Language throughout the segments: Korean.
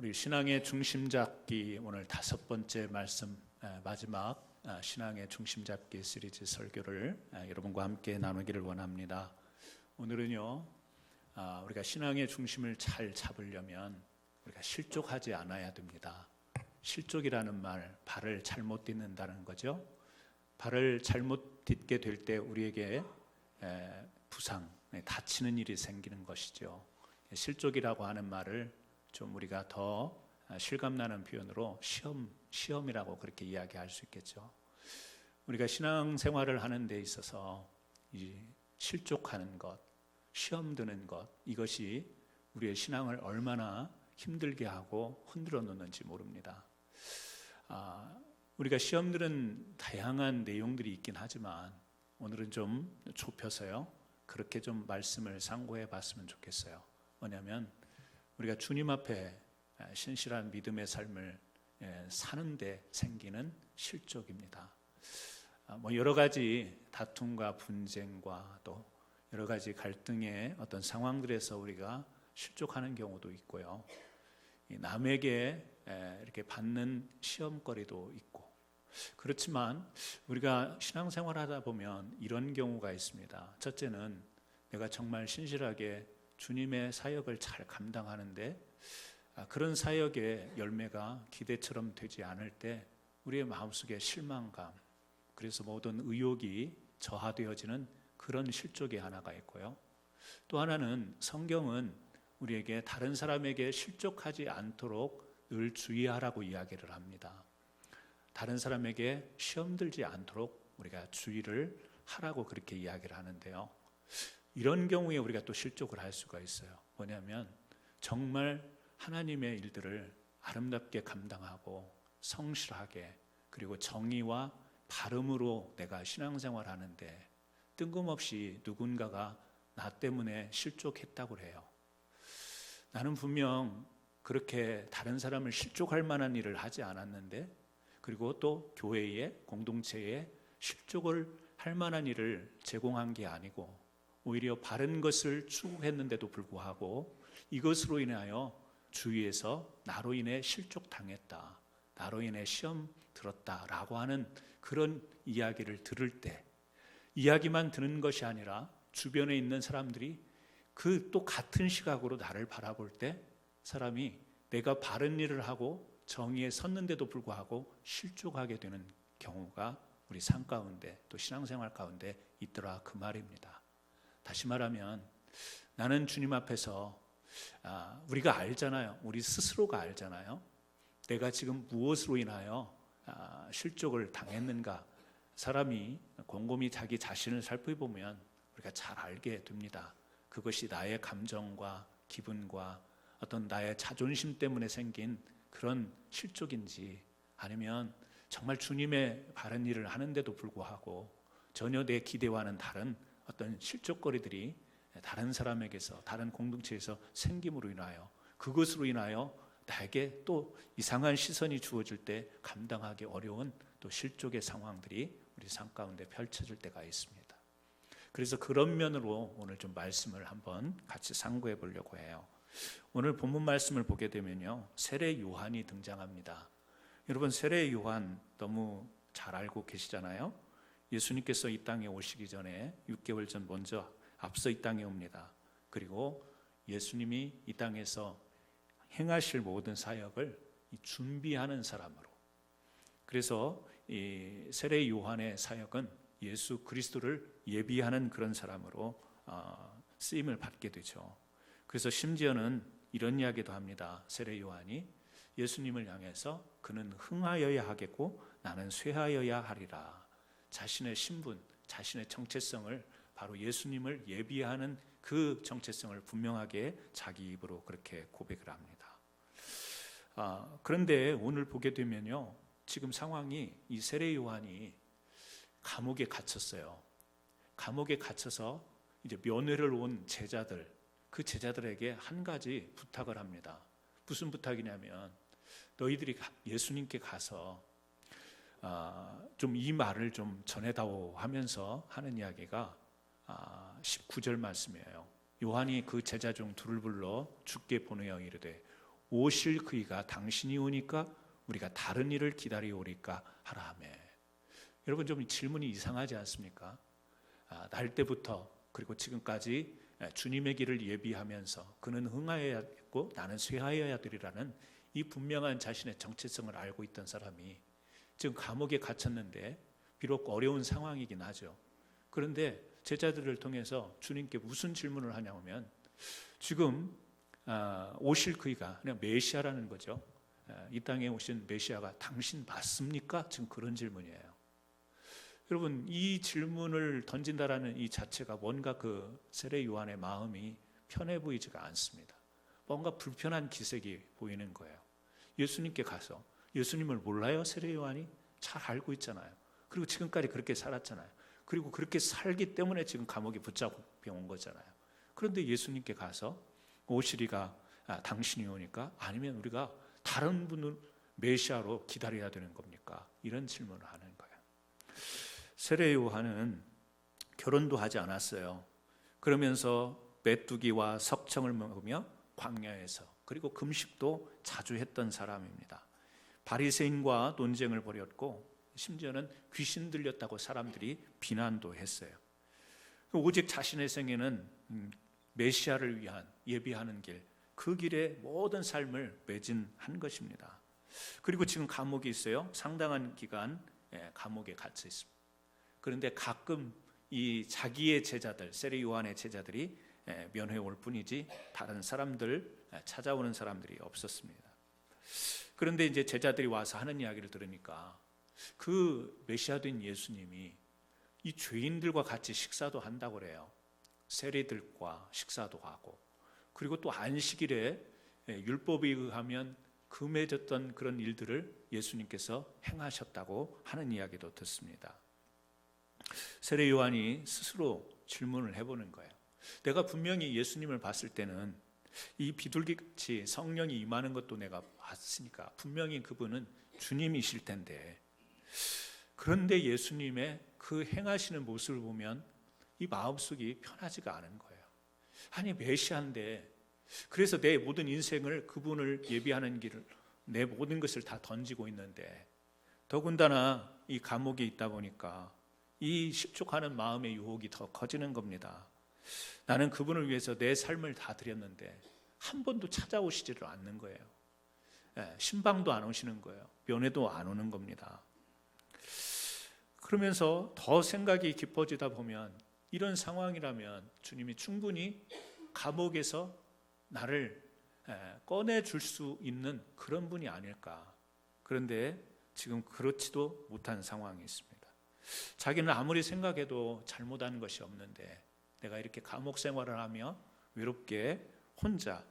우리 신앙의 중심 잡기 오늘 5번째 말씀, 마지막 신앙의 중심 잡기 시리즈 설교를 여러분과 함께 나누기를 원합니다. 오늘은요, 우리가 신앙의 중심을 잘 잡으려면 우리가 실족하지 않아야 됩니다. 실족이라는 말, 발을 잘못 딛는다는 거죠. 발을 잘못 딛게 될 때 우리에게 부상, 다치는 일이 생기는 것이죠. 실족이라고 하는 말을 좀 우리가 더 실감나는 표현으로 시험이라고 그렇게 이야기할 수 있겠죠. 우리가 신앙생활을 하는 데 있어서 이 실족하는 것, 시험 드는 것, 이것이 우리의 신앙을 얼마나 힘들게 하고 흔들어 놓는지 모릅니다. 우리가 시험 드는 다양한 내용들이 있긴 하지만 오늘은 좀 좁혀서요, 그렇게 좀 말씀을 상고해 봤으면 좋겠어요. 뭐냐면 우리가 주님 앞에 신실한 믿음의 삶을 사는데 생기는 실족입니다. 여러 가지 다툼과 분쟁과 또 여러 가지 갈등의 어떤 상황들에서 우리가 실족하는 경우도 있고요. 남에게 이렇게 받는 시험거리도 있고, 그렇지만 우리가 신앙생활하다 보면 이런 경우가 있습니다. 첫째는 내가 정말 신실하게 주님의 사역을 잘 감당하는데 그런 사역의 열매가 기대처럼 되지 않을 때 우리의 마음속에 실망감, 그래서 모든 의욕이 저하되어지는 그런 실족이 하나가 있고요. 또 하나는 성경은 우리에게 다른 사람에게 실족하지 않도록 늘 주의하라고 이야기를 합니다. 다른 사람에게 시험 들지 않도록 우리가 주의를 하라고 그렇게 이야기를 하는데요. 이런 경우에 우리가 또 실족을 할 수가 있어요. 뭐냐면 정말 하나님의 일들을 아름답게 감당하고 성실하게, 그리고 정의와 바름으로 내가 신앙생활 하는데 뜬금없이 누군가가 나 때문에 실족했다고 해요. 나는 분명 그렇게 다른 사람을 실족할 만한 일을 하지 않았는데, 그리고 또 교회에, 공동체에 실족을 할 만한 일을 제공한 게 아니고 오히려 바른 것을 추구했는데도 불구하고 이것으로 인하여 주위에서 나로 인해 실족당했다, 나로 인해 시험 들었다라고 하는 그런 이야기를 들을 때, 이야기만 듣는 것이 아니라 주변에 있는 사람들이 그 또 같은 시각으로 나를 바라볼 때 사람이 내가 바른 일을 하고 정의에 섰는데도 불구하고 실족하게 되는 경우가 우리 삶 가운데 또 신앙생활 가운데 있더라, 그 말입니다. 다시 말하면 나는 주님 앞에서 우리가 알잖아요. 우리 스스로가 알잖아요. 내가 지금 무엇으로 인하여 실족을 당했는가. 사람이 곰곰이 자기 자신을 살펴보면 우리가 잘 알게 됩니다. 그것이 나의 감정과 기분과 어떤 나의 자존심 때문에 생긴 그런 실족인지, 아니면 정말 주님의 바른 일을 하는데도 불구하고 전혀 내 기대와는 다른 어떤 실족거리들이 다른 사람에게서, 다른 공동체에서 생김으로 인하여, 그것으로 인하여 나에게 또 이상한 시선이 주어질 때 감당하기 어려운 또 실족의 상황들이 우리 삶 가운데 펼쳐질 때가 있습니다. 그래서 그런 면으로 오늘 좀 말씀을 한번 같이 상고해 보려고 해요. 오늘 본문 말씀을 보게 되면요, 세례 요한이 등장합니다. 여러분, 세례 요한 너무 잘 알고 계시잖아요. 예수님께서 이 땅에 오시기 전에 6개월 전 먼저 앞서 이 땅에 옵니다. 그리고 예수님이 이 땅에서 행하실 모든 사역을 준비하는 사람으로, 그래서 이 세례 요한의 사역은 예수 그리스도를 예비하는 그런 사람으로 쓰임을 받게 되죠. 그래서 심지어는 이런 이야기도 합니다. 세례 요한이 예수님을 향해서 그는 흥하여야 하겠고 나는 쇠하여야 하리라. 자신의 신분, 자신의 정체성을, 바로 예수님을 예비하는 그 정체성을 분명하게 자기 입으로 그렇게 고백을 합니다. 그런데 오늘 보게 되면요, 지금 상황이 이 세례 요한이 감옥에 갇혔어요. 감옥에 갇혀서 이제 면회를 온 제자들, 그 제자들에게 한 가지 부탁을 합니다. 무슨 부탁이냐면, 너희들이 예수님께 가서 좀 이 말을 좀 전해다오 하면서 하는 이야기가 19절 말씀이에요. 요한이 그 제자 중 둘을 불러 주께 보내어 이르되 오실 그이가 당신이 오니까 우리가 다른 일을 기다리오리까 하라 하며. 여러분 좀 질문이 이상하지 않습니까? 날 때부터 그리고 지금까지 주님의 길을 예비하면서 그는 흥하여야 했고 나는 쇠하여야 되리라는 이 분명한 자신의 정체성을 알고 있던 사람이 지금 감옥에 갇혔는데 비록 어려운 상황이긴 하죠. 그런데 제자들을 통해서 주님께 무슨 질문을 하냐면 지금 오실 그이가 그냥 메시아라는 거죠. 이 땅에 오신 메시아가 당신 맞습니까? 지금 그런 질문이에요. 여러분 이 질문을 던진다라는 이 자체가 뭔가 그 세례 요한의 마음이 편해 보이지가 않습니다. 뭔가 불편한 기색이 보이는 거예요. 예수님께 가서 예수님을 몰라요? 세례 요한이? 잘 알고 있잖아요. 그리고 지금까지 그렇게 살았잖아요. 그리고 그렇게 살기 때문에 지금 감옥에 붙잡혀 온 거잖아요. 그런데 예수님께 가서 오시리가 당신이 오니까 아니면 우리가 다른 분을 메시아로 기다려야 되는 겁니까? 이런 질문을 하는 거예요. 세례 요한은 결혼도 하지 않았어요. 그러면서 메뚜기와 석청을 먹으며 광야에서 그리고 금식도 자주 했던 사람입니다. 바리새인과 논쟁을 벌였고 심지어는 귀신 들렸다고 사람들이 비난도 했어요. 오직 자신의 생애는 메시아를 위한 예비하는 길, 그 길에 모든 삶을 매진한 것입니다. 그리고 지금 감옥에 있어요. 상당한 기간 감옥에 갇혀 있습니다. 그런데 가끔 이 자기의 제자들, 세례 요한의 제자들이 면회 올 뿐이지 다른 사람들, 찾아오는 사람들이 없었습니다. 그런데 이제 제자들이 와서 하는 이야기를 들으니까 그 메시아 된 예수님이 이 죄인들과 같이 식사도 한다고 그래요. 세리들과 식사도 하고, 그리고 또 안식일에 율법에 의하면 금해졌던 그런 일들을 예수님께서 행하셨다고 하는 이야기도 듣습니다. 세례 요한이 스스로 질문을 해보는 거예요. 내가 분명히 예수님을 봤을 때는 이 비둘기같이 성령이 임하는 것도 내가 봤으니까 분명히 그분은 주님이실 텐데, 그런데 예수님의 그 행하시는 모습을 보면 이 마음속이 편하지가 않은 거예요. 아니 메시아인데, 그래서 내 모든 인생을 그분을 예비하는 길을, 내 모든 것을 다 던지고 있는데, 더군다나 이 감옥에 있다 보니까 이 실족하는 마음의 유혹이 더 커지는 겁니다. 나는 그분을 위해서 내 삶을 다 드렸는데 한 번도 찾아오시지를 않는 거예요. 신방도 안 오시는 거예요. 면회도 안 오는 겁니다. 그러면서 더 생각이 깊어지다 보면 이런 상황이라면 주님이 충분히 감옥에서 나를 꺼내줄 수 있는 그런 분이 아닐까. 그런데 지금 그렇지도 못한 상황이 있습니다. 자기는 아무리 생각해도 잘못한 것이 없는데 내가 이렇게 감옥 생활을 하며 외롭게 혼자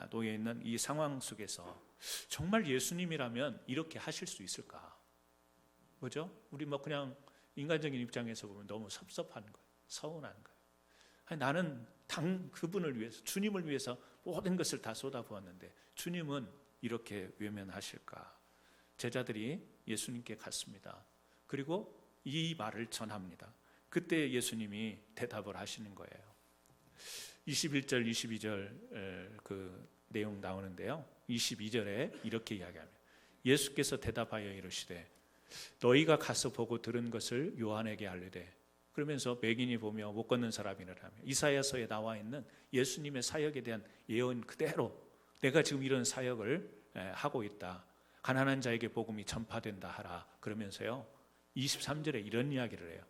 놓여 있는 이 상황 속에서 정말 예수님이라면 이렇게 하실 수 있을까? 그죠? 우리 뭐 그냥 인간적인 입장에서 보면 너무 섭섭한 거예요. 서운한 거예요. 아니, 나는 그분을 위해서, 주님을 위해서 모든 것을 다 쏟아부었는데 주님은 이렇게 외면하실까? 제자들이 예수님께 갔습니다. 그리고 이 말을 전합니다. 그때 예수님이 대답을 하시는 거예요. 21절, 22절 그 내용 나오는데요. 22절에 이렇게 이야기합니다. 예수께서 대답하여 이르시되 너희가 가서 보고 들은 것을 요한에게 알리되, 그러면서 맹인이 보며 못 걷는 사람이라며 이사야서에 나와 있는 예수님의 사역에 대한 예언 그대로 내가 지금 이런 사역을 하고 있다. 가난한 자에게 복음이 전파된다 하라. 그러면서요 23절에 이런 이야기를 해요.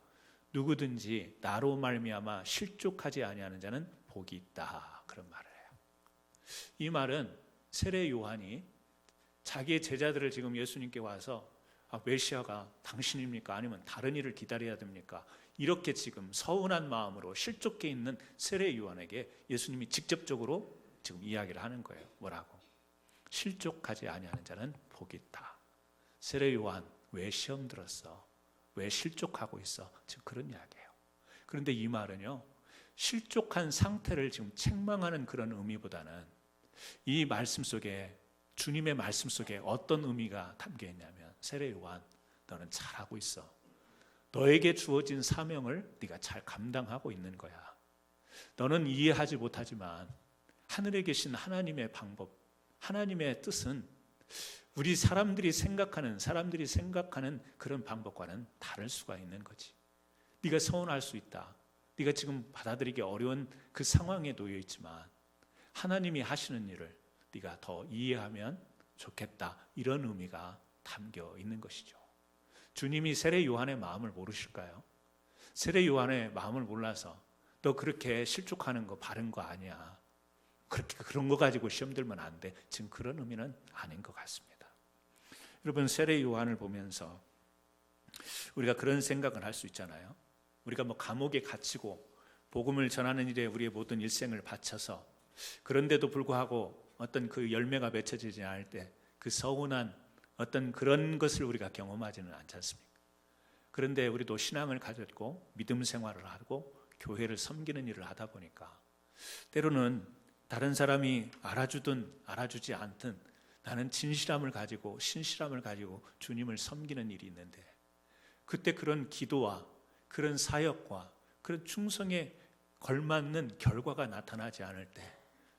누구든지 나로 말미암아 실족하지 아니하는 자는 복이 있다. 그런 말을 해요. 이 말은 세례 요한이 자기의 제자들을 지금 예수님께 와서 메시아가 당신입니까? 아니면 다른 일을 기다려야 됩니까? 이렇게 지금 서운한 마음으로 실족해 있는 세례 요한에게 예수님이 직접적으로 지금 이야기를 하는 거예요. 뭐라고? 실족하지 아니하는 자는 복이 있다. 세례 요한 왜 시험 들었어? 왜 실족하고 있어? 지금 그런 이야기예요. 그런데 이 말은요, 실족한 상태를 지금 책망하는 그런 의미보다는 이 말씀 속에, 주님의 말씀 속에 어떤 의미가 담겨 있냐면, 세례 요한 너는 잘하고 있어. 너에게 주어진 사명을 네가 잘 감당하고 있는 거야. 너는 이해하지 못하지만 하늘에 계신 하나님의 방법, 하나님의 뜻은 우리 사람들이 생각하는 그런 방법과는 다를 수가 있는 거지. 네가 서운할 수 있다. 네가 지금 받아들이기 어려운 그 상황에 놓여 있지만 하나님이 하시는 일을 네가 더 이해하면 좋겠다. 이런 의미가 담겨 있는 것이죠. 주님이 세례 요한의 마음을 모르실까요? 세례 요한의 마음을 몰라서 너 그렇게 실족하는 거 바른 거 아니야. 그런 거 가지고 시험 들면 안 돼. 지금 그런 의미는 아닌 것 같습니다. 여러분, 세례 요한을 보면서 우리가 그런 생각을 할 수 있잖아요. 우리가 감옥에 갇히고 복음을 전하는 일에 우리의 모든 일생을 바쳐서 그런데도 불구하고 어떤 그 열매가 맺혀지지 않을 때 그 서운한 어떤 그런 것을 우리가 경험하지는 않지 않습니까? 그런데 우리도 신앙을 가졌고 믿음 생활을 하고 교회를 섬기는 일을 하다 보니까 때로는 다른 사람이 알아주든 알아주지 않든 나는 진실함을 가지고 신실함을 가지고 주님을 섬기는 일이 있는데 그때 그런 기도와 그런 사역과 그런 충성에 걸맞는 결과가 나타나지 않을 때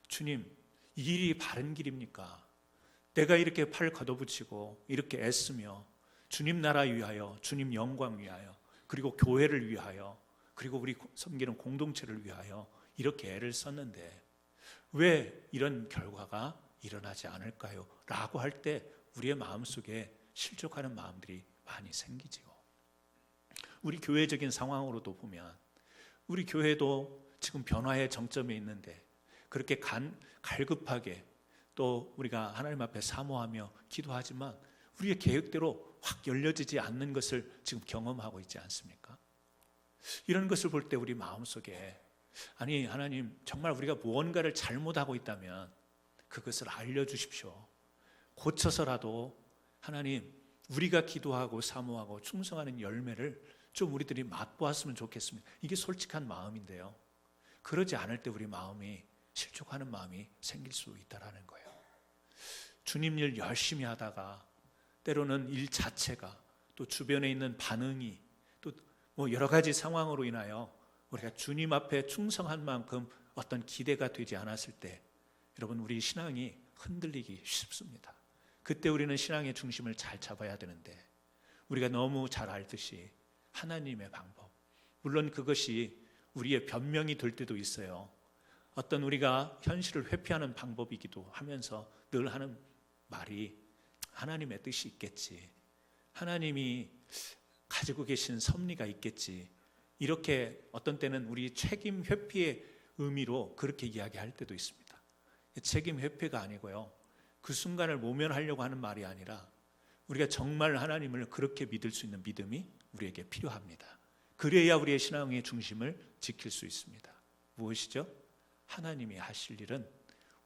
주님, 이 길이 바른 길입니까? 내가 이렇게 팔 걷어붙이고 이렇게 애쓰며 주님 나라 위하여, 주님 영광 위하여, 그리고 교회를 위하여, 그리고 우리 섬기는 공동체를 위하여 이렇게 애를 썼는데 왜 이런 결과가 일어나지 않을까요? 라고 할 때 우리의 마음속에 실족하는 마음들이 많이 생기지요. 우리 교회적인 상황으로도 보면 우리 교회도 지금 변화의 정점에 있는데 그렇게 갈급하게 또 우리가 하나님 앞에 사모하며 기도하지만 우리의 계획대로 확 열려지지 않는 것을 지금 경험하고 있지 않습니까? 이런 것을 볼 때 우리 마음속에 아니 하나님, 정말 우리가 무언가를 잘못하고 있다면 그것을 알려주십시오. 고쳐서라도 하나님, 우리가 기도하고 사모하고 충성하는 열매를 좀 우리들이 맛보았으면 좋겠습니다. 이게 솔직한 마음인데요, 그러지 않을 때 우리 마음이 실족하는 마음이 생길 수 있다는 거예요. 주님 일 열심히 하다가 때로는 일 자체가 또 주변에 있는 반응이 또 여러 가지 상황으로 인하여 우리가 주님 앞에 충성한 만큼 어떤 기대가 되지 않았을 때 여러분, 우리 신앙이 흔들리기 쉽습니다. 그때 우리는 신앙의 중심을 잘 잡아야 되는데 우리가 너무 잘 알듯이 하나님의 방법, 물론 그것이 우리의 변명이 될 때도 있어요. 어떤 우리가 현실을 회피하는 방법이기도 하면서 늘 하는 말이 하나님의 뜻이 있겠지, 하나님이 가지고 계신 섭리가 있겠지, 이렇게 어떤 때는 우리 책임 회피의 의미로 그렇게 이야기할 때도 있습니다. 책임 회피가 아니고요, 그 순간을 모면하려고 하는 말이 아니라 우리가 정말 하나님을 그렇게 믿을 수 있는 믿음이 우리에게 필요합니다. 그래야 우리의 신앙의 중심을 지킬 수 있습니다. 무엇이죠? 하나님이 하실 일은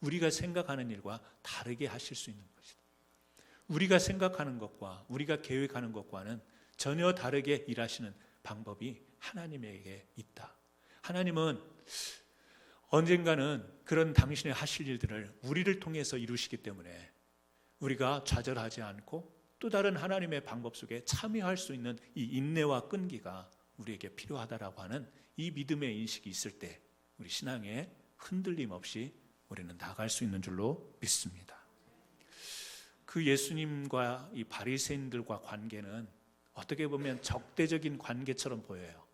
우리가 생각하는 일과 다르게 하실 수 있는 것이다. 우리가 생각하는 것과 우리가 계획하는 것과는 전혀 다르게 일하시는 방법이 하나님에게 있다. 하나님은 언젠가는 그런 당신의 하실 일들을 우리를 통해서 이루시기 때문에 우리가 좌절하지 않고 또 다른 하나님의 방법 속에 참여할 수 있는 이 인내와 끈기가 우리에게 필요하다라고 하는 이 믿음의 인식이 있을 때 우리 신앙에 흔들림 없이 우리는 나아갈 수 있는 줄로 믿습니다. 그 예수님과 이 바리새인들과 관계는 어떻게 보면 적대적인 관계처럼 보여요.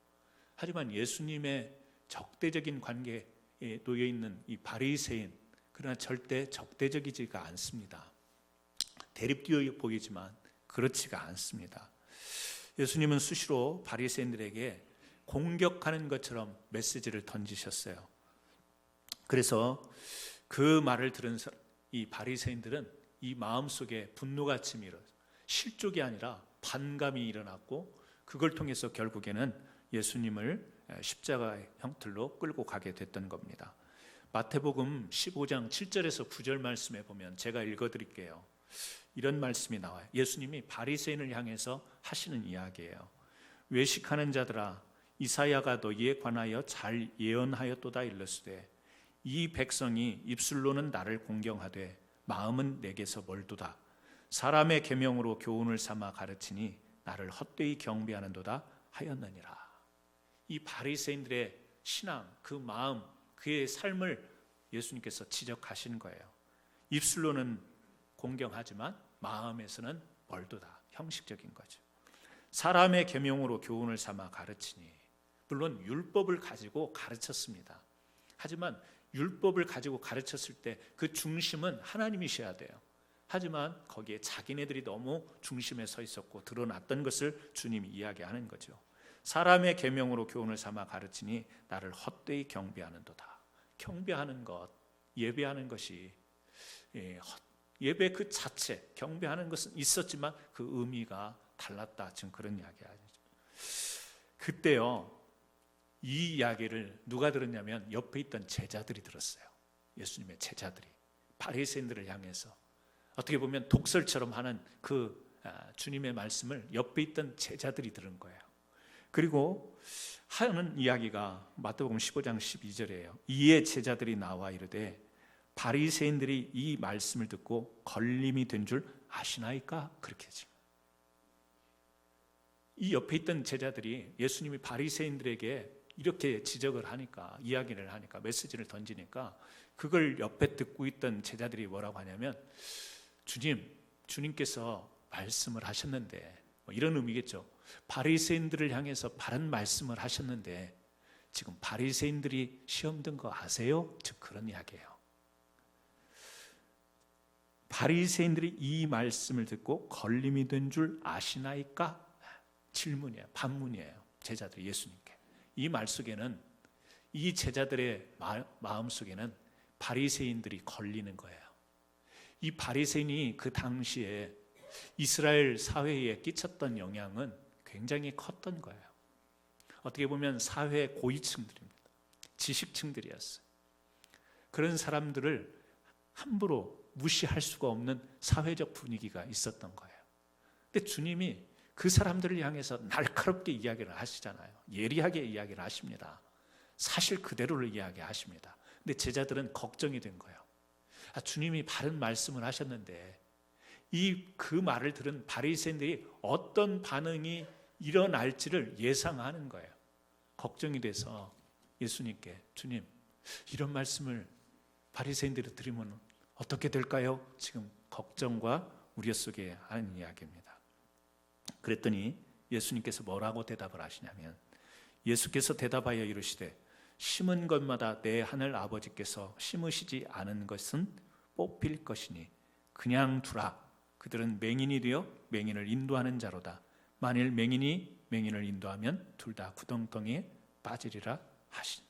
하지만 예수님의 적대적인 관계에 놓여 있는 이 바리새인, 그러나 절대 적대적이지가 않습니다. 대립되어 보이지만 그렇지가 않습니다. 예수님은 수시로 바리새인들에게 공격하는 것처럼 메시지를 던지셨어요. 그래서 그 말을 들은 이 바리새인들은 이 마음속에 분노가 치밀어 실족이 아니라 반감이 일어났고 그걸 통해서 결국에는 예수님을 십자가의 형틀로 끌고 가게 됐던 겁니다. 마태복음 15장 7절에서 9절 말씀에 보면 제가 읽어드릴게요. 이런 말씀이 나와요. 예수님이 바리새인을 향해서 하시는 이야기예요. 외식하는 자들아, 이사야가 너희에 관하여 잘 예언하였도다 일렀으되 이 백성이 입술로는 나를 공경하되 마음은 내게서 멀도다. 사람의 계명으로 교훈을 삼아 가르치니 나를 헛되이 경배하는도다 하였느니라. 이 바리새인들의 신앙, 그 마음, 그의 삶을 예수님께서 지적하신 거예요. 입술로는 공경하지만 마음에서는 멀도다. 형식적인 거죠. 사람의 계명으로 교훈을 삼아 가르치니, 물론 율법을 가지고 가르쳤습니다. 하지만 율법을 가지고 가르쳤을 때 그 중심은 하나님이셔야 돼요. 하지만 거기에 자기네들이 너무 중심에 서 있었고 드러났던 것을 주님이 이야기하는 거죠. 사람의 계명으로 교훈을 삼아 가르치니 나를 헛되이 경배하는도다. 경배하는 것, 예배하는 것이 예배 그 자체, 경배하는 것은 있었지만 그 의미가 달랐다. 지금 그런 이야기하죠. 그때요, 이 이야기를 누가 들었냐면 옆에 있던 제자들이 들었어요. 예수님의 제자들이 바리새인들을 향해서 어떻게 보면 독설처럼 하는 그 주님의 말씀을 옆에 있던 제자들이 들은 거예요. 그리고 하는 이야기가 마태복음 15장 12절이에요. 이에 제자들이 나와 이르되 바리새인들이 이 말씀을 듣고 걸림이 된 줄 아시나이까? 그렇게 하죠. 이 옆에 있던 제자들이 예수님이 바리새인들에게 이렇게 지적을 하니까, 이야기를 하니까, 메시지를 던지니까 그걸 옆에 듣고 있던 제자들이 뭐라고 하냐면, 주님께서 말씀을 하셨는데, 이런 의미겠죠. 바리새인들을 향해서 바른 말씀을 하셨는데 지금 바리새인들이 시험 든 거 아세요? 즉 그런 이야기예요. 바리새인들이 이 말씀을 듣고 걸림이 된 줄 아시나이까? 질문이에요. 반문이에요. 제자들이 예수님께. 이 말 속에는, 이 제자들의 마음 속에는 바리새인들이 걸리는 거예요. 이 바리새인이 그 당시에 이스라엘 사회에 끼쳤던 영향은 굉장히 컸던 거예요. 어떻게 보면 사회 고위층들입니다. 지식층들이었어요. 그런 사람들을 함부로 무시할 수가 없는 사회적 분위기가 있었던 거예요. 근데 주님이 그 사람들을 향해서 날카롭게 이야기를 하시잖아요. 예리하게 이야기를 하십니다. 사실 그대로를 이야기하십니다. 근데 제자들은 걱정이 된 거예요. 주님이 바른 말씀을 하셨는데 그 말을 들은 바리새인들이 어떤 반응이 일어날지를 예상하는 거예요. 걱정이 돼서 예수님께, 주님, 이런 말씀을 바리새인들이 들으면 어떻게 될까요? 지금 걱정과 우려 속에 하는 이야기입니다. 그랬더니 예수님께서 뭐라고 대답을 하시냐면, 예수께서 대답하여 이르시되 심은 것마다 내 하늘 아버지께서 심으시지 않은 것은 뽑힐 것이니 그냥 두라. 그들은 맹인이 되어 맹인을 인도하는 자로다. 만일 맹인이 맹인을 인도하면 둘 다 구덩텅이에 빠지리라 하시니.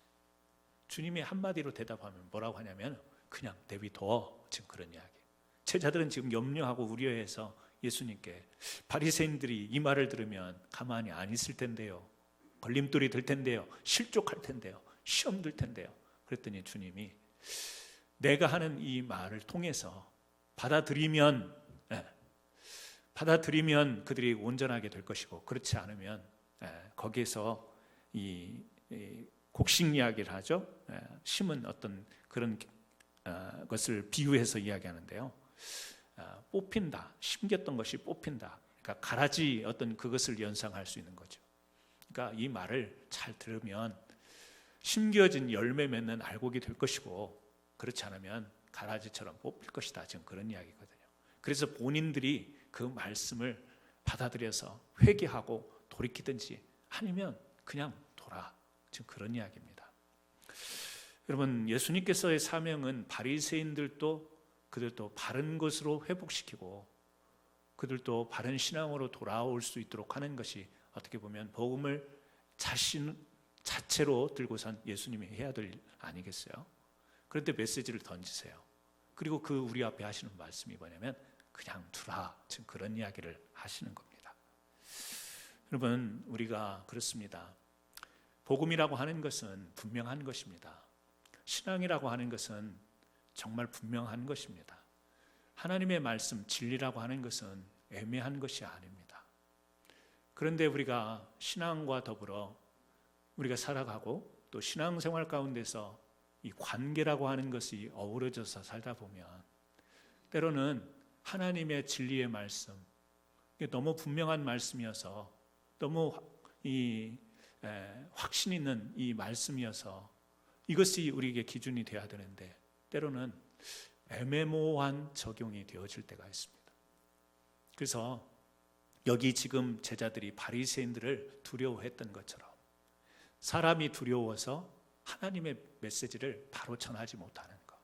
주님이 한마디로 대답하면 뭐라고 하냐면 그냥 내비둬. 지금 그런 이야기. 제자들은 지금 염려하고 우려해서 예수님께, 바리새인들이 이 말을 들으면 가만히 안 있을 텐데요, 걸림돌이 될 텐데요, 실족할 텐데요, 시험 들 텐데요. 그랬더니 주님이 내가 하는 이 말을 통해서 받아들이면 그들이 온전하게 될 것이고, 그렇지 않으면 거기에서 이 곡식 이야기를 하죠. 심은 어떤 그런 것을 비유해서 이야기하는데요. 뽑힌다, 심겼던 것이 뽑힌다. 그러니까 가라지 어떤 그것을 연상할 수 있는 거죠. 그러니까 이 말을 잘 들으면 심겨진 열매 맺는 알곡이 될 것이고, 그렇지 않으면 가라지처럼 뽑힐 것이다. 지금 그런 이야기거든요. 그래서 본인들이 그 말씀을 받아들여서 회개하고 돌이키든지 아니면 그냥 돌아. 지금 그런 이야기입니다. 여러분, 예수님께서의 사명은 바리새인들도 그들도 바른 것으로 회복시키고 그들도 바른 신앙으로 돌아올 수 있도록 하는 것이 어떻게 보면 복음을 자신 자체로 들고선 예수님이 해야 될 일 아니겠어요? 그런데 메시지를 던지세요. 그리고 그 우리 앞에 하시는 말씀이 뭐냐면 그냥 두라. 지금 그런 이야기를 하시는 겁니다. 여러분, 우리가 그렇습니다. 복음이라고 하는 것은 분명한 것입니다. 신앙이라고 하는 것은 정말 분명한 것입니다. 하나님의 말씀, 진리라고 하는 것은 애매한 것이 아닙니다. 그런데 우리가 신앙과 더불어 우리가 살아가고 또 신앙생활 가운데서 이 관계라고 하는 것이 어우러져서 살다 보면 때로는 하나님의 진리의 말씀, 너무 분명한 말씀이어서 너무 확신 있는 이 말씀이어서 이것이 우리에게 기준이 되어야 되는데 때로는 애매모호한 적용이 되어질 때가 있습니다. 그래서 여기 지금 제자들이 바리새인들을 두려워했던 것처럼 사람이 두려워서 하나님의 메시지를 바로 전하지 못하는 것,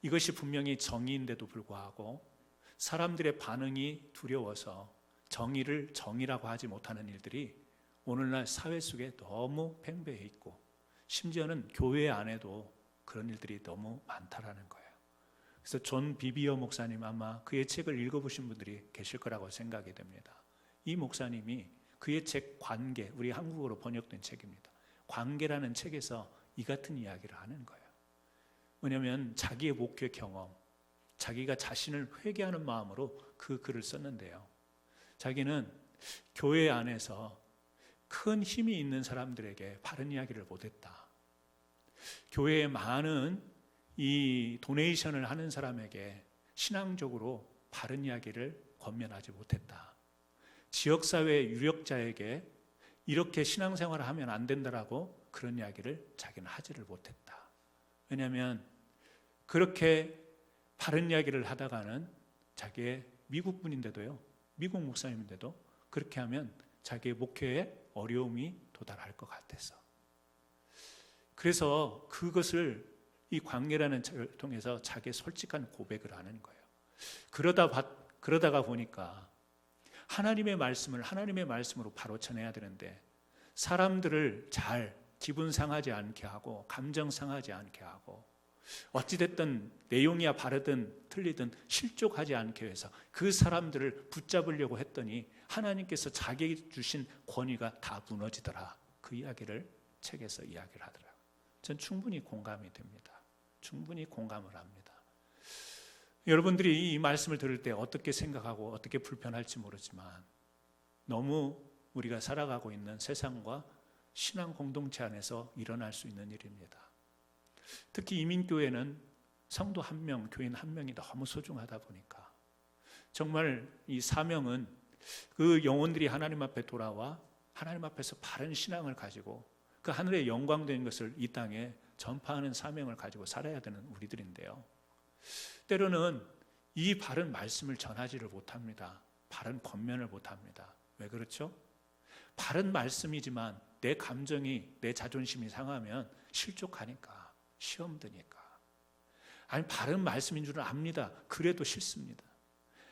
이것이 분명히 정의인데도 불구하고 사람들의 반응이 두려워서 정의를 정의라고 하지 못하는 일들이 오늘날 사회 속에 너무 팽배해 있고, 심지어는 교회 안에도 그런 일들이 너무 많다라는 거예요. 그래서 존 비비어 목사님, 아마 그의 책을 읽어보신 분들이 계실 거라고 생각이 됩니다. 이 목사님이 그의 책 관계, 우리 한국어로 번역된 책입니다. 관계라는 책에서 이 같은 이야기를 하는 거예요. 왜냐하면 자기의 목회 경험, 자기가 자신을 회개하는 마음으로 그 글을 썼는데요, 자기는 교회 안에서 큰 힘이 있는 사람들에게 바른 이야기를 못했다. 교회에 많은 이 도네이션을 하는 사람에게 신앙적으로 바른 이야기를 권면하지 못했다. 지역사회 유력자에게 이렇게 신앙생활을 하면 안 된다라고 그런 이야기를 자기는 하지를 못했다. 왜냐하면 그렇게 바른 이야기를 하다가는 자기의 미국 분인데도요, 미국 목사님인데도 그렇게 하면 자기의 목회에 어려움이 도달할 것 같아서, 그래서 그것을 이 관계라는 책을 통해서 자기의 솔직한 고백을 하는 거예요. 그러다가 보니까 하나님의 말씀을 하나님의 말씀으로 바로 전해야 되는데, 사람들을 잘 기분 상하지 않게 하고 감정 상하지 않게 하고, 어찌됐든 내용이야 바르든 틀리든 실족하지 않게 해서 그 사람들을 붙잡으려고 했더니 하나님께서 자기에게 주신 권위가 다 무너지더라. 그 이야기를 책에서 이야기를 하더라고요. 전 충분히 공감이 됩니다. 충분히 공감을 합니다. 여러분들이 이 말씀을 들을 때 어떻게 생각하고 어떻게 불편할지 모르지만, 너무 우리가 살아가고 있는 세상과 신앙 공동체 안에서 일어날 수 있는 일입니다. 특히 이민교회는 성도 한 명, 교인 한 명이 너무 소중하다 보니까 정말 이 사명은 그 영혼들이 하나님 앞에 돌아와 하나님 앞에서 바른 신앙을 가지고 그 하늘의 영광된 것을 이 땅에 전파하는 사명을 가지고 살아야 되는 우리들인데요, 때로는 이 바른 말씀을 전하지를 못합니다. 바른 권면을 못합니다. 왜 그렇죠? 바른 말씀이지만 내 감정이, 내 자존심이 상하면 실족하니까, 시험 드니까. 아니, 바른 말씀인 줄은 압니다. 그래도 싫습니다.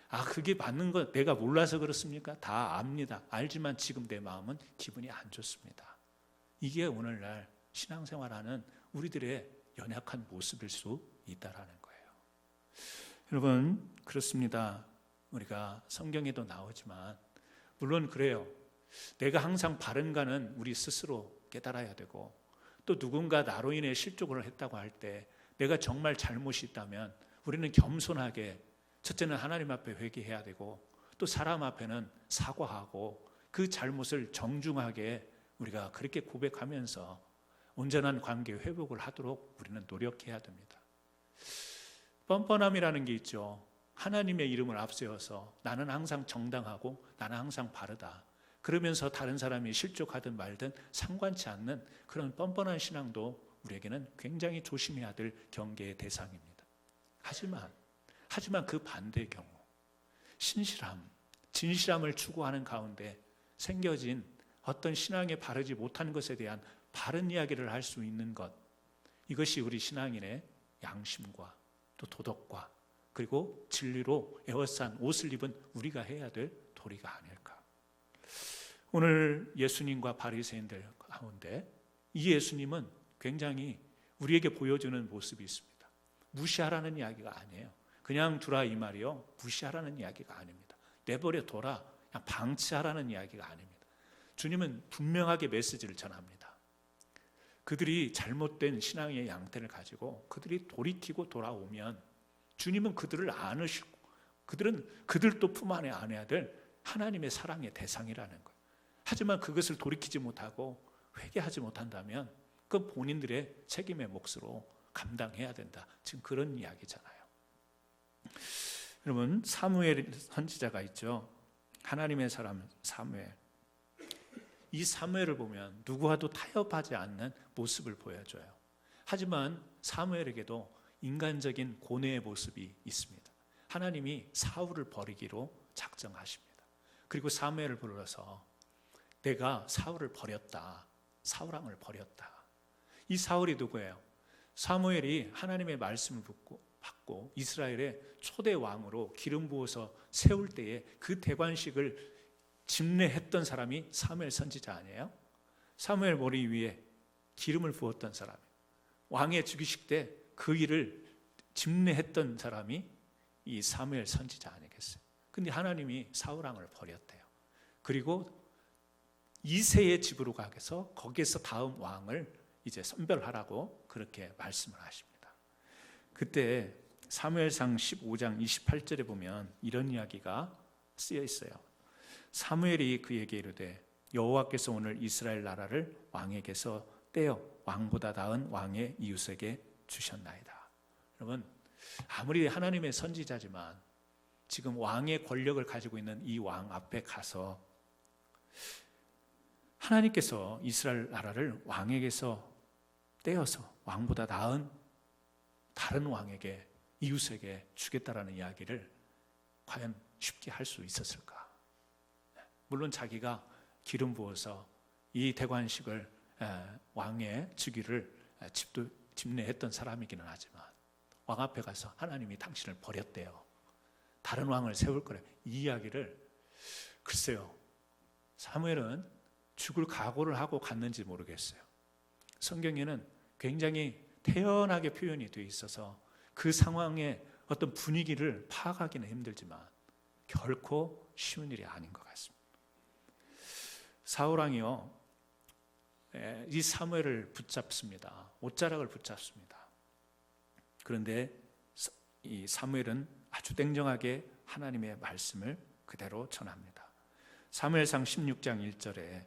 아, 그게 맞는 거 내가 몰라서 그렇습니까? 다 압니다. 알지만 지금 내 마음은 기분이 안 좋습니다. 이게 오늘날 신앙생활하는 우리들의 연약한 모습일 수 있다라는 거예요. 여러분, 그렇습니다. 우리가 성경에도 나오지만, 물론 그래요. 내가 항상 바른가는 우리 스스로 깨달아야 되고, 또 누군가 나로 인해 실족을 했다고 할 때 내가 정말 잘못이 있다면 우리는 겸손하게, 첫째는 하나님 앞에 회개해야 되고, 또 사람 앞에는 사과하고 그 잘못을 정중하게 우리가 그렇게 고백하면서 온전한 관계 회복을 하도록 우리는 노력해야 됩니다. 뻔뻔함이라는 게 있죠. 하나님의 이름을 앞세워서 나는 항상 정당하고 나는 항상 바르다, 그러면서 다른 사람이 실족하든 말든 상관치 않는 그런 뻔뻔한 신앙도 우리에게는 굉장히 조심해야 될 경계의 대상입니다. 하지만 그 반대의 경우, 신실함, 진실함을 추구하는 가운데 생겨진 어떤 신앙에 바르지 못한 것에 대한 바른 이야기를 할 수 있는 것, 이것이 우리 신앙인의 양심과 또 도덕과 그리고 진리로 에워싼 옷을 입은 우리가 해야 될 도리가 아닐까. 오늘 예수님과 바리새인들 가운데 이 예수님은 굉장히 우리에게 보여주는 모습이 있습니다. 무시하라는 이야기가 아니에요. 그냥 두라 이 말이요, 무시하라는 이야기가 아닙니다. 내버려 둬라, 그냥 방치하라는 이야기가 아닙니다. 주님은 분명하게 메시지를 전합니다. 그들이 잘못된 신앙의 양태를 가지고 그들이 돌이키고 돌아오면 주님은 그들을 안으시고, 그들은 그들도 품 안에 안아야 될 하나님의 사랑의 대상이라는 거예요. 하지만 그것을 돌이키지 못하고 회개하지 못한다면 그 본인들의 책임의 몫으로 감당해야 된다. 지금 그런 이야기잖아요. 여러분, 사무엘 선지자가 있죠. 하나님의 사람 사무엘. 이 사무엘을 보면 누구와도 타협하지 않는 모습을 보여줘요. 하지만 사무엘에게도 인간적인 고뇌의 모습이 있습니다. 하나님이 사울을 버리기로 작정하십니다. 그리고 사무엘을 불러서 내가 사울을 버렸다. 사울왕을 버렸다. 이 사울이 누구예요? 사무엘이 하나님의 말씀을 받고 이스라엘의 초대 왕으로 기름 부어서 세울 때에 그 대관식을 집례했던 사람이 사무엘 선지자 아니에요? 사무엘 머리 위에 기름을 부었던 사람, 왕의 즉위식 때 그 일을 집례했던 사람이 이 사무엘 선지자 아니겠어요? 근데 하나님이 사울왕을 버렸대요. 그리고 이새의 집으로 가서 거기에서 다음 왕을 이제 선별하라고 그렇게 말씀을 하십니다. 그때 사무엘상 15장 28절에 보면 이런 이야기가 쓰여 있어요. 사무엘이 그에게 이르되 여호와께서 오늘 이스라엘 나라를 왕에게서 떼어 왕보다 나은 왕의 이웃에게 주셨나이다. 여러분, 아무리 하나님의 선지자지만 지금 왕의 권력을 가지고 있는 이 왕 앞에 가서 하나님께서 이스라엘 나라를 왕에게서 떼어서 왕보다 나은 다른 왕에게, 이웃에게 주겠다라는 이야기를 과연 쉽게 할 수 있었을까? 물론 자기가 기름 부어서 이 대관식을 왕의 즉위를 집례했던 사람이기는 하지만 왕 앞에 가서 하나님이 당신을 버렸대요. 다른 왕을 세울 거래. 이 이야기를 글쎄요, 사무엘은 죽을 각오를 하고 갔는지 모르겠어요. 성경에는 굉장히 태연하게 표현이 되어 있어서 그 상황의 어떤 분위기를 파악하기는 힘들지만 결코 쉬운 일이 아닌 것 같습니다. 사울왕이요, 이 사무엘을 붙잡습니다. 옷자락을 붙잡습니다. 그런데 이 사무엘은 아주 냉정하게 하나님의 말씀을 그대로 전합니다. 사무엘상 16장 1절에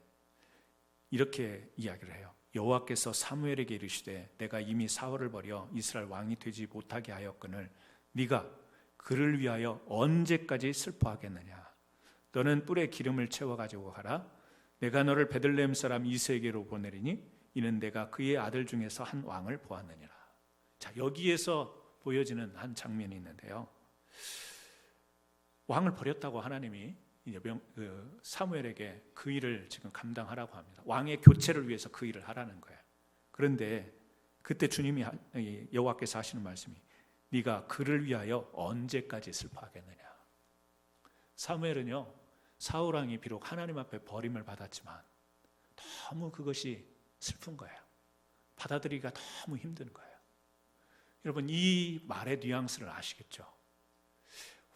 이렇게 이야기를 해요. 여호와께서 사무엘에게 이르시되 내가 이미 사울을 버려 이스라엘 왕이 되지 못하게 하였거늘 네가 그를 위하여 언제까지 슬퍼하겠느냐? 너는 뿔에 기름을 채워 가지고 가라. 내가 너를 베들레헴 사람 이새에게로 보내리니 이는 내가 그의 아들 중에서 한 왕을 보았느니라. 자, 여기에서 보여지는 한 장면이 있는데요. 왕을 버렸다고 하나님이 이제 사무엘에게 그 일을 지금 감당하라고 합니다. 왕의 교체를 위해서 그 일을 하라는 거예요. 그런데 그때 주님이 여호와께서 하시는 말씀이 네가 그를 위하여 언제까지 슬퍼하겠느냐? 사무엘은요, 사울 왕이 비록 하나님 앞에 버림을 받았지만 너무 그것이 슬픈 거예요. 받아들이기가 너무 힘든 거예요. 여러분, 이 말의 뉘앙스를 아시겠죠?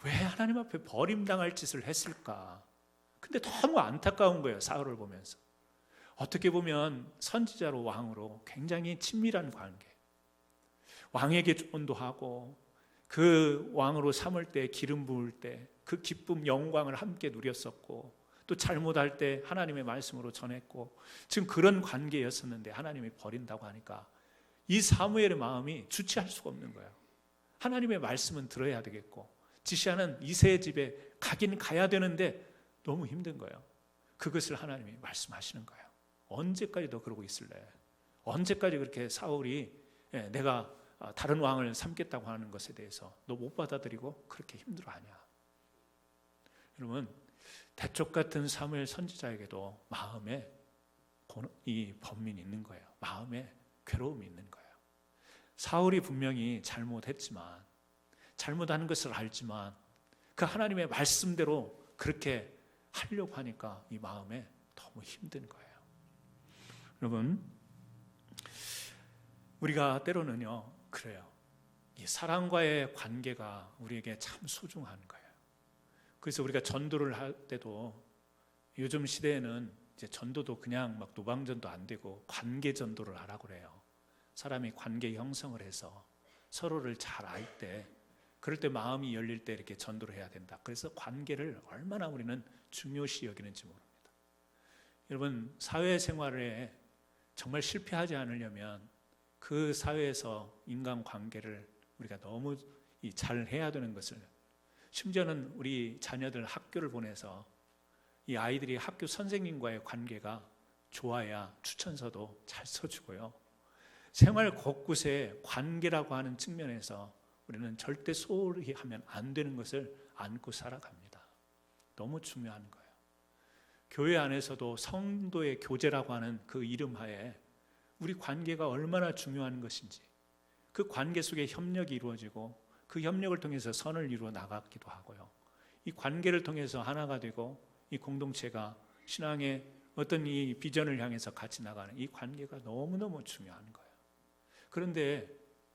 왜 하나님 앞에 버림당할 짓을 했을까? 근데 너무 안타까운 거예요. 사울을 보면서. 어떻게 보면 선지자로 왕으로 굉장히 친밀한 관계, 왕에게 조언도 하고 그 왕으로 삼을 때 기름 부을 때 그 기쁨 영광을 함께 누렸었고 또 잘못할 때 하나님의 말씀으로 전했고 지금 그런 관계였었는데 하나님이 버린다고 하니까 이 사무엘의 마음이 주체할 수가 없는 거예요. 하나님의 말씀은 들어야 되겠고 지시하는 이새의 집에 가긴 가야 되는데 너무 힘든 거예요. 그것을 하나님이 말씀하시는 거예요. 언제까지 너 그러고 있을래? 언제까지 그렇게 사울이 내가 다른 왕을 삼겠다고 하는 것에 대해서 너 못 받아들이고 그렇게 힘들어하냐? 여러분, 대쪽 같은 사무엘 선지자에게도 마음에 이 번민이 있는 거예요. 마음에 괴로움이 있는 거예요. 사울이 분명히 잘못했지만 잘못하는 것을 알지만 그 하나님의 말씀대로 그렇게 하려고 하니까 이 마음에 너무 힘든 거예요. 여러분, 우리가 때로는요 그래요. 이 사랑과의 관계가 우리에게 참 소중한 거예요. 그래서 우리가 전도를 할 때도 요즘 시대에는 이제 전도도 그냥 막 노방전도 안 되고 관계 전도를 하라고 그래요. 사람이 관계 형성을 해서 서로를 잘 알 때, 그럴 때 마음이 열릴 때 이렇게 전도를 해야 된다. 그래서 관계를 얼마나 우리는 중요시 여기는지 모릅니다. 여러분, 사회생활에 정말 실패하지 않으려면 그 사회에서 인간관계를 우리가 너무 잘 해야 되는 것을, 심지어는 우리 자녀들 학교를 보내서 이 아이들이 학교 선생님과의 관계가 좋아야 추천서도 잘 써주고요. 생활 곳곳에 관계라고 하는 측면에서 우리는 절대 소홀히 하면 안 되는 것을 안고 살아갑니다. 너무 중요한 거예요. 교회 안에서도 성도의 교제라고 하는 그 이름 하에 우리 관계가 얼마나 중요한 것인지, 그 관계 속에 협력이 이루어지고 그 협력을 통해서 선을 이루어 나가기도 하고요. 이 관계를 통해서 하나가 되고 이 공동체가 신앙의 어떤 이 비전을 향해서 같이 나가는 이 관계가 너무너무 중요한 거예요. 그런데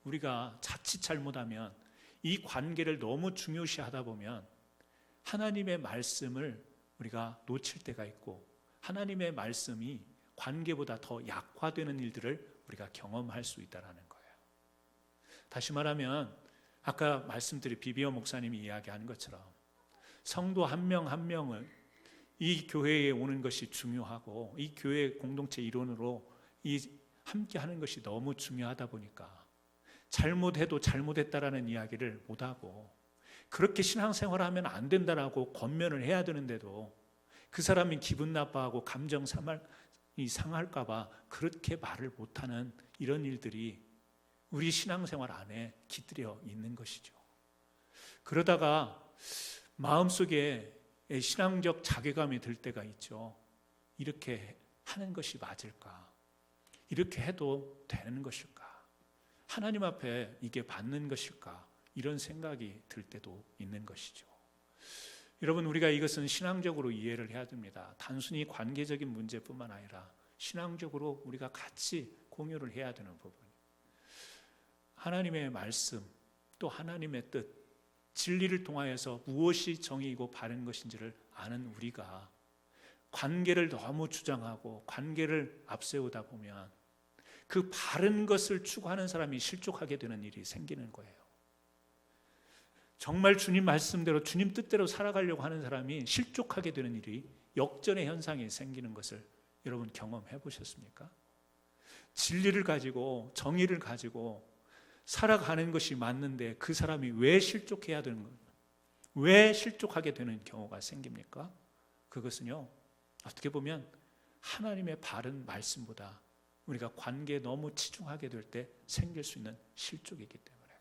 우리가 자칫 잘못하면 이 관계를 너무 중요시하다 보면 하나님의 말씀을 우리가 놓칠 때가 있고 하나님의 말씀이 관계보다 더 약화되는 일들을 우리가 경험할 수 있다는 거예요. 다시 말하면 아까 말씀드린 비비어 목사님이 이야기한 것처럼 성도 한 명 한 명을 이 교회에 오는 것이 중요하고 이 교회 공동체 일원으로 함께 하는 것이 너무 중요하다 보니까 잘못해도 잘못했다라는 이야기를 못하고 그렇게 신앙생활을 하면 안 된다라고 권면을 해야 되는데도 그 사람이 기분 나빠하고 감정 상할까 봐 그렇게 말을 못하는 이런 일들이 우리 신앙생활 안에 깃들여 있는 것이죠. 그러다가 마음속에 신앙적 자괴감이 들 때가 있죠. 이렇게 하는 것이 맞을까? 이렇게 해도 되는 것일까? 하나님 앞에 이게 받는 것일까? 이런 생각이 들 때도 있는 것이죠. 여러분, 우리가 이것은 신앙적으로 이해를 해야 됩니다. 단순히 관계적인 문제뿐만 아니라 신앙적으로 우리가 같이 공유를 해야 되는 부분이에요. 하나님의 말씀, 또 하나님의 뜻, 진리를 통하여서 무엇이 정의이고 바른 것인지를 아는 우리가 관계를 너무 주장하고 관계를 앞세우다 보면 그 바른 것을 추구하는 사람이 실족하게 되는 일이 생기는 거예요. 정말 주님 말씀대로 주님 뜻대로 살아가려고 하는 사람이 실족하게 되는 일이 역전의 현상이 생기는 것을 여러분 경험해 보셨습니까? 진리를 가지고 정의를 가지고 살아가는 것이 맞는데 그 사람이 왜 실족해야 되는 거예요? 왜 실족하게 되는 경우가 생깁니까? 그것은요, 어떻게 보면 하나님의 바른 말씀보다 우리가 관계에 너무 치중하게 될 때 생길 수 있는 실족이기 때문에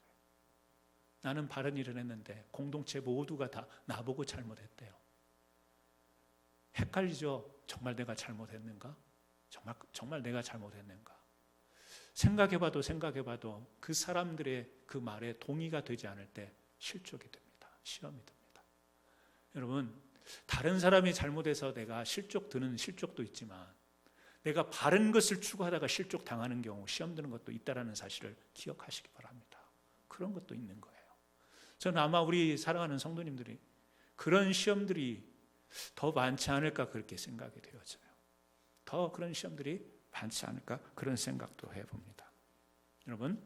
나는 바른 일을 했는데 공동체 모두가 다 나보고 잘못했대요. 헷갈리죠? 정말 내가 잘못했는가? 정말 내가 잘못했는가? 생각해봐도 그 사람들의 그 말에 동의가 되지 않을 때 실족이 됩니다. 시험이 듭니다. 여러분, 다른 사람이 잘못해서 내가 실족 드는 실족도 있지만 내가 바른 것을 추구하다가 실족 당하는 경우 시험 드는 것도 있다는 사실을 기억하시기 바랍니다. 그런 것도 있는 거예요. 저는 아마 우리 사랑하는 성도님들이 그런 시험들이 더 많지 않을까 그렇게 생각이 되어져요. 더 그런 시험들이 많지 않을까 그런 생각도 해봅니다. 여러분,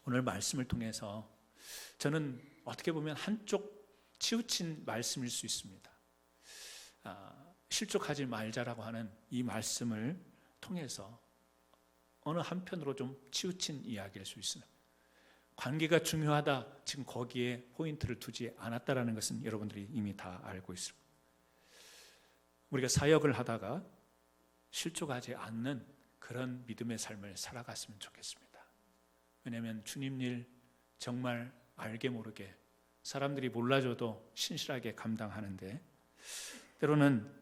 오늘 말씀을 통해서 저는 어떻게 보면 한쪽 치우친 말씀일 수 있습니다. 실족하지 말자라고 하는 이 말씀을 통해서 어느 한편으로 좀 치우친 이야기일 수 있습니다. 관계가 중요하다, 지금 거기에 포인트를 두지 않았다라는 것은 여러분들이 이미 다 알고 있습니다. 우리가 사역을 하다가 실족하지 않는 그런 믿음의 삶을 살아갔으면 좋겠습니다. 왜냐하면 주님 일 정말 알게 모르게 사람들이 몰라줘도 신실하게 감당하는데 때로는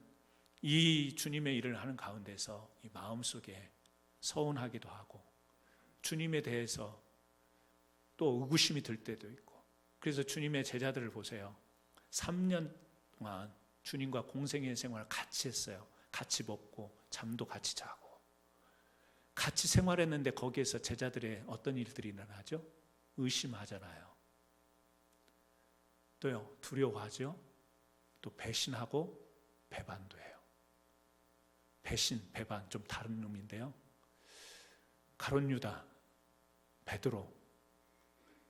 이 주님의 일을 하는 가운데서 이 마음속에 서운하기도 하고 주님에 대해서 또 의구심이 들 때도 있고 그래서 주님의 제자들을 보세요. 3년 동안 주님과 공생의 생활을 같이 했어요. 같이 먹고 잠도 같이 자고 같이 생활했는데 거기에서 제자들의 어떤 일들이 일어나죠? 의심하잖아요. 또요, 두려워하죠. 또 배신하고 배반도 해요. 배신, 배반 좀 다른 의미인데요. 가룟 유다, 베드로,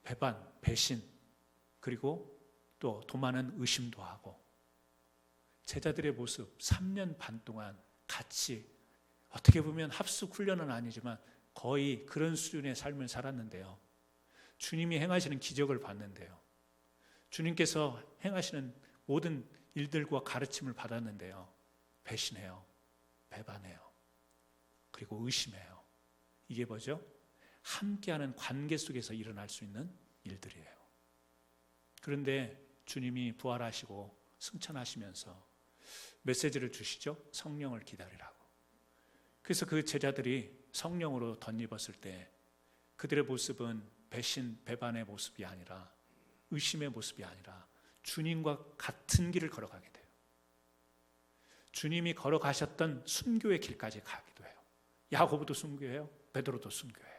배반, 배신, 그리고 또 도마는 의심도 하고 제자들의 모습 3년 반 동안 같이 어떻게 보면 합숙 훈련은 아니지만 거의 그런 수준의 삶을 살았는데요. 주님이 행하시는 기적을 봤는데요. 주님께서 행하시는 모든 일들과 가르침을 받았는데요. 배신해요. 배반해요. 그리고 의심해요. 이게 뭐죠? 함께하는 관계 속에서 일어날 수 있는 일들이에요. 그런데 주님이 부활하시고 승천하시면서 메시지를 주시죠. 성령을 기다리라고. 그래서 그 제자들이 성령으로 덧입었을 때 그들의 모습은 배신, 배반의 모습이 아니라, 의심의 모습이 아니라 주님과 같은 길을 걸어가게 돼요. 주님이 걸어가셨던 순교의 길까지 가기도 해요. 야고보도 순교해요. 베드로도 순교해요.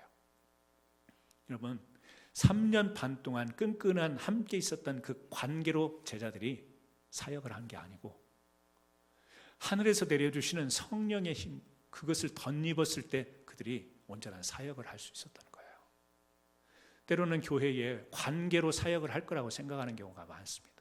여러분, 3년 반 동안 끈끈한 함께 있었던 그 관계로 제자들이 사역을 한 게 아니고, 하늘에서 내려주시는 성령의 힘, 그것을 덧입었을 때 그들이 온전한 사역을 할 수 있었던 거예요. 때로는 교회에 관계로 사역을 할 거라고 생각하는 경우가 많습니다.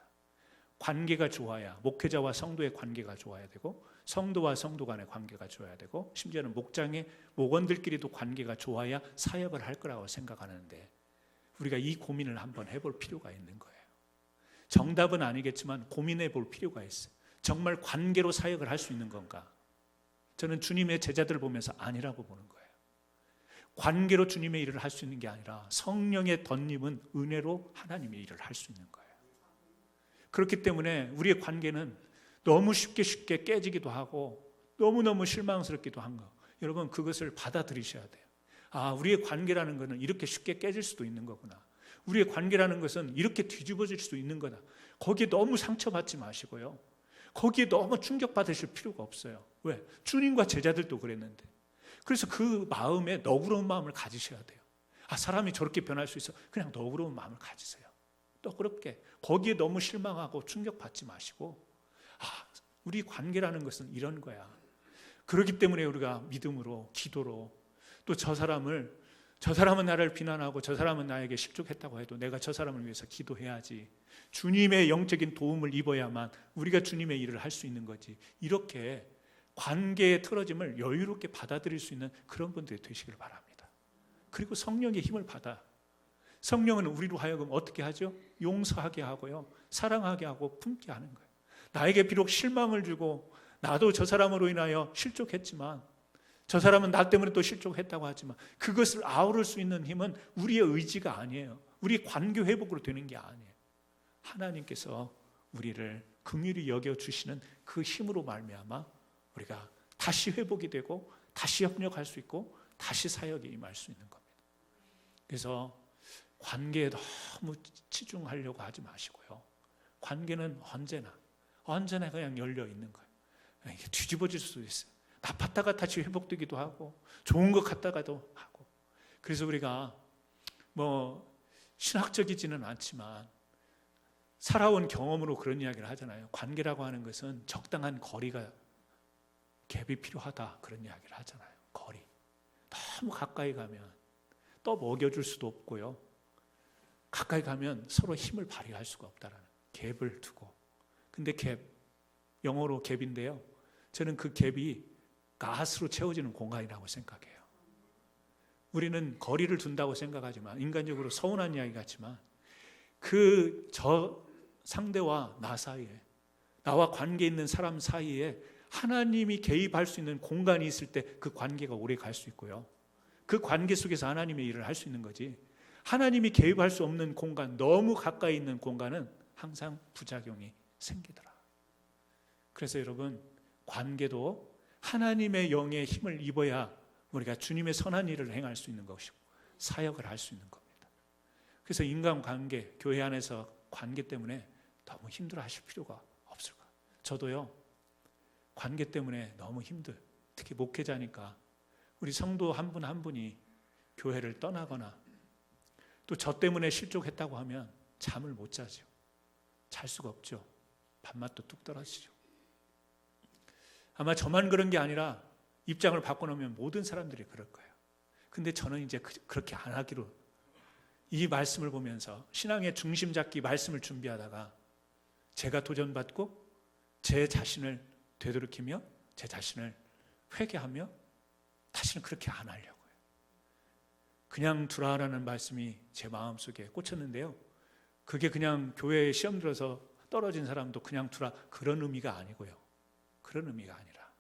관계가 좋아야, 목회자와 성도의 관계가 좋아야 되고, 성도와 성도 간의 관계가 좋아야 되고, 심지어는 목장의 목원들끼리도 관계가 좋아야 사역을 할 거라고 생각하는데, 우리가 이 고민을 한번 해볼 필요가 있는 거예요. 정답은 아니겠지만 고민해 볼 필요가 있어요. 정말 관계로 사역을 할 수 있는 건가? 저는 주님의 제자들을 보면서 아니라고 보는 거예요. 관계로 주님의 일을 할 수 있는 게 아니라 성령의 덧입은 은혜로 하나님의 일을 할 수 있는 거예요. 그렇기 때문에 우리의 관계는 너무 쉽게 깨지기도 하고 너무너무 실망스럽기도 한 거, 여러분 그것을 받아들이셔야 돼요. 아, 우리의 관계라는 것은 이렇게 쉽게 깨질 수도 있는 거구나. 우리의 관계라는 것은 이렇게 뒤집어질 수도 있는 거다. 거기에 너무 상처받지 마시고요. 거기에 너무 충격받으실 필요가 없어요. 왜? 주님과 제자들도 그랬는데. 그래서 그 마음에 너그러운 마음을 가지셔야 돼요. 아, 사람이 저렇게 변할 수 있어. 그냥 너그러운 마음을 가지세요. 너그럽게. 거기에 너무 실망하고 충격받지 마시고, 아, 우리 관계라는 것은 이런 거야. 그렇기 때문에 우리가 믿음으로, 기도로, 또 저 사람은 나를 비난하고 저 사람은 나에게 실족했다고 해도 내가 저 사람을 위해서 기도해야지. 주님의 영적인 도움을 입어야만 우리가 주님의 일을 할 수 있는 거지. 이렇게 관계의 틀어짐을 여유롭게 받아들일 수 있는 그런 분들이 되시길 바랍니다. 그리고 성령의 힘을 받아. 성령은 우리로 하여금 어떻게 하죠? 용서하게 하고요, 사랑하게 하고 품게 하는 거예요. 나에게 비록 실망을 주고 나도 저 사람으로 인하여 실족했지만, 저 사람은 나 때문에 또 실족했다고 하지만, 그것을 아우를 수 있는 힘은 우리의 의지가 아니에요. 우리 관계 회복으로 되는 게 아니에요. 하나님께서 우리를 긍휼히 여겨주시는 그 힘으로 말미암아 우리가 다시 회복이 되고 다시 협력할 수 있고 다시 사역에 임할 수 있는 겁니다. 그래서 관계에 너무 치중하려고 하지 마시고요. 관계는 언제나 그냥 열려 있는 거예요. 이게 뒤집어질 수도 있어요. 나빴다가 다시 회복되기도 하고 좋은 것 같다가도 하고. 그래서 우리가 신학적이지는 않지만 살아온 경험으로 그런 이야기를 하잖아요. 관계라고 하는 것은 적당한 거리가, 갭이 필요하다, 그런 이야기를 하잖아요. 거리. 너무 가까이 가면 또 먹여줄 수도 없고요, 가까이 가면 서로 힘을 발휘할 수가 없다라는 갭을 두고. 근데 갭, 영어로 갭인데요, 저는 그 갭이 가스로 채워지는 공간이라고 생각해요. 우리는 거리를 둔다고 생각하지만, 인간적으로 서운한 이야기 같지만, 저 상대와 나 사이에, 나와 관계 있는 사람 사이에 하나님이 개입할 수 있는 공간이 있을 때 그 관계가 오래 갈 수 있고요, 그 관계 속에서 하나님의 일을 할 수 있는 거지, 하나님이 개입할 수 없는 공간, 너무 가까이 있는 공간은 항상 부작용이 생기더라. 그래서 여러분, 관계도 하나님의 영의 힘을 입어야 우리가 주님의 선한 일을 행할 수 있는 것이고 사역을 할 수 있는 겁니다. 그래서 인간관계, 교회 안에서 관계 때문에 너무 힘들어하실 필요가 없을 거예요. 저도요, 관계 때문에 너무 특히 목회자니까 우리 성도 한 분 한 분이 교회를 떠나거나 또 저 때문에 실족했다고 하면 잠을 못 자죠. 잘 수가 없죠. 밥맛도 뚝 떨어지죠. 아마 저만 그런 게 아니라 입장을 바꿔놓으면 모든 사람들이 그럴 거예요. 근데 저는 이제 그렇게 안 하기로, 이 말씀을 보면서 신앙의 중심 잡기 말씀을 준비하다가 제가 도전받고 제 자신을 되돌이키며 제 자신을 회개하며 다시는 그렇게 안 하려고요. 그냥 두라라는 말씀이 제 마음속에 꽂혔는데요, 그게 그냥 교회에 시험 들어서 떨어진 사람도 그냥 두라, 그런 의미가 아니고요. 그런 의미가 아니라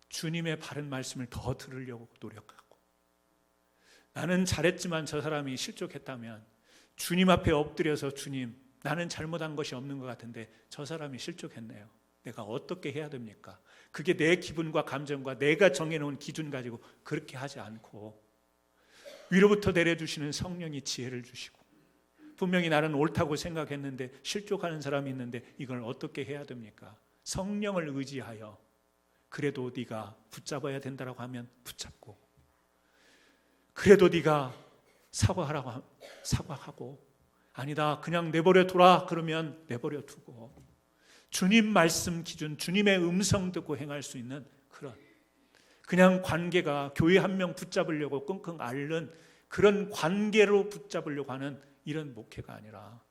주님의 바른 말씀을 더 들으려고 노력하고, 나는 잘했지만 저 사람이 실족했다면 주님 앞에 엎드려서 주님, 나는 잘못한 것이 없는 것 같은데 저 사람이 실족했네요. 내가 어떻게 해야 됩니까? 그게 내 기분과 감정과 내가 정해놓은 기준 가지고 그렇게 하지 않고 위로부터 내려주시는 성령이 지혜를 주시고, 분명히 나는 옳다고 생각했는데 실족하는 사람이 있는데 이걸 어떻게 해야 됩니까? 성령을 의지하여 그래도 네가 붙잡아야 된다고 하면 붙잡고, 그래도 네가 사과하라고 사과하고, 아니다 그냥 내버려 둬라 그러면 내버려 두고, 주님 말씀 기준, 주님의 음성 듣고 행할 수 있는 그런, 그냥 관계가 교회 한 명 붙잡으려고 끙끙 앓는 그런 관계로 붙잡으려고 하는 이런 목회가 아니라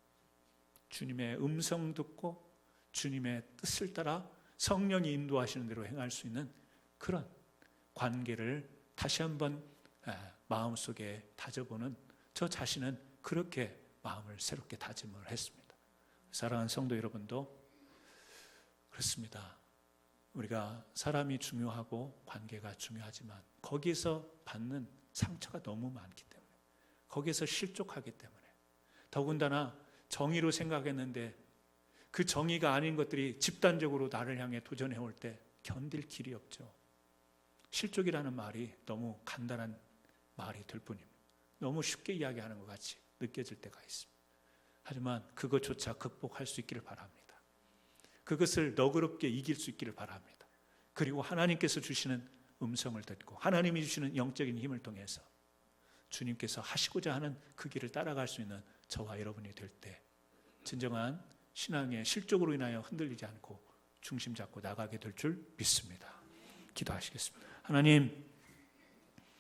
주님의 음성 듣고 주님의 뜻을 따라 성령이 인도하시는 대로 행할 수 있는 그런 관계를 다시 한번 마음속에 다져보는 저 자신은 그렇게 마음을 새롭게 다짐을 했습니다. 사랑하는 성도 여러분도 그렇습니다. 우리가 사람이 중요하고 관계가 중요하지만 거기서 받는 상처가 너무 많기 때문에, 거기에서 실족하기 때문에, 더군다나 정의로 생각했는데 그 정의가 아닌 것들이 집단적으로 나를 향해 도전해 올 때 견딜 길이 없죠. 실족이라는 말이 너무 간단한 말이 될 뿐입니다. 너무 쉽게 이야기하는 것 같이 느껴질 때가 있습니다. 하지만 그것조차 극복할 수 있기를 바랍니다. 그것을 너그럽게 이길 수 있기를 바랍니다. 그리고 하나님께서 주시는 음성을 듣고 하나님이 주시는 영적인 힘을 통해서 주님께서 하시고자 하는 그 길을 따라갈 수 있는 저와 여러분이 될 때 진정한 신앙의 실족으로 인하여 흔들리지 않고 중심 잡고 나가게 될 줄 믿습니다. 기도하시겠습니다. 하나님,